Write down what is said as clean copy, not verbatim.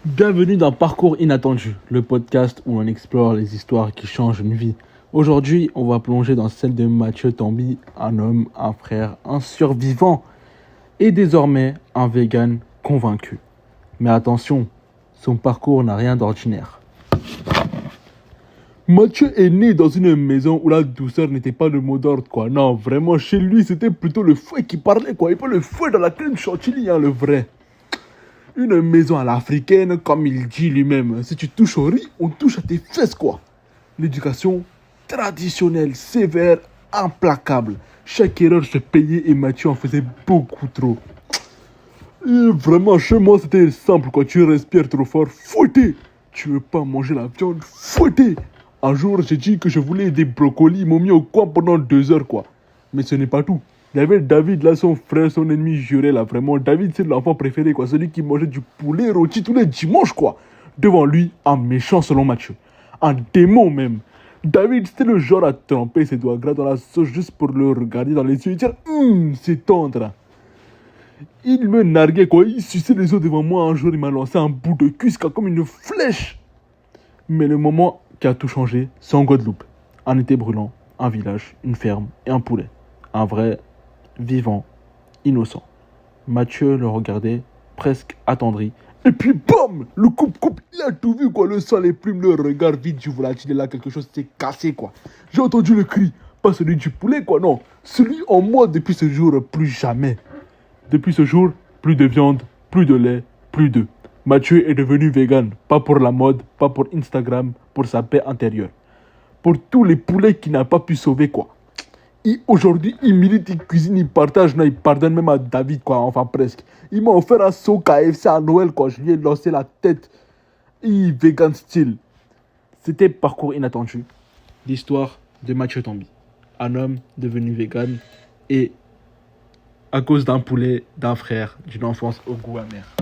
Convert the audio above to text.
Bienvenue dans Parcours Inattendu, le podcast où on explore les histoires qui changent une vie. Aujourd'hui, on va plonger dans celle de Mathieu Tambi, un homme, un frère, un survivant et désormais un vegan convaincu. Mais attention, son parcours n'a rien d'ordinaire. Mathieu est né dans une maison où la douceur n'était pas le mot d'ordre, quoi. Non, vraiment, chez lui, c'était plutôt le fouet qui parlait, quoi. Et pas le fouet dans la crème chantilly, le vrai. Une maison à l'africaine, comme il dit lui-même. Si tu touches au riz, on touche à tes fesses, quoi. L'éducation traditionnelle, sévère, implacable. Chaque erreur se payait et Mathieu en faisait beaucoup trop. Et vraiment, chez moi, c'était simple, quoi. Tu respires trop fort, fouetté. Tu veux pas manger la viande, fouetté. Un jour, j'ai dit que je voulais des brocolis. Ils m'ont mis au coin pendant 2 heures, quoi. Mais ce n'est pas tout. Il y avait David, là, son frère, son ennemi juré, là, vraiment. David, c'est l'enfant préféré, quoi. Celui qui mangeait du poulet rôti tous les dimanches, quoi. Devant lui, un méchant selon Mathieu. Un démon, même. David, c'était le genre à tremper ses doigts gras dans la sauce juste pour le regarder dans les yeux et dire c'est tendre. Il me narguait, quoi. Il suçait les os devant moi. Un jour, il m'a lancé un bout de cuisse, quoi, comme une flèche. Mais le moment qui a tout changé, c'est en Guadeloupe. Un été brûlant, un village, une ferme et un poulet. Un vrai vivant, innocent. Mathieu le regardait, presque attendri. Et puis, bam, le coupe-coupe, il a tout vu, quoi. Le sang, les plumes, le regard vide du volatile, là, quelque chose s'est cassé, quoi. J'ai entendu le cri. Pas celui du poulet, quoi, non. Celui en moi, depuis ce jour, plus jamais. Depuis ce jour, plus de viande, plus de lait, plus d'œufs. Mathieu est devenu vegan. Pas pour la mode, pas pour Instagram, pour sa paix intérieure. Pour tous les poulets qu'il n'a pas pu sauver, quoi. Et aujourd'hui, il milite, il cuisine, il partage, non, il pardonne même à David, quoi, enfin presque. Il m'a offert un saut KFC à Noël, quoi, je lui ai lancé la tête. Et vegan style. C'était Parcours Inattendu, l'histoire de Mathieu Tambi. Un homme devenu vegan et à cause d'un poulet, d'un frère, d'une enfance au goût amer.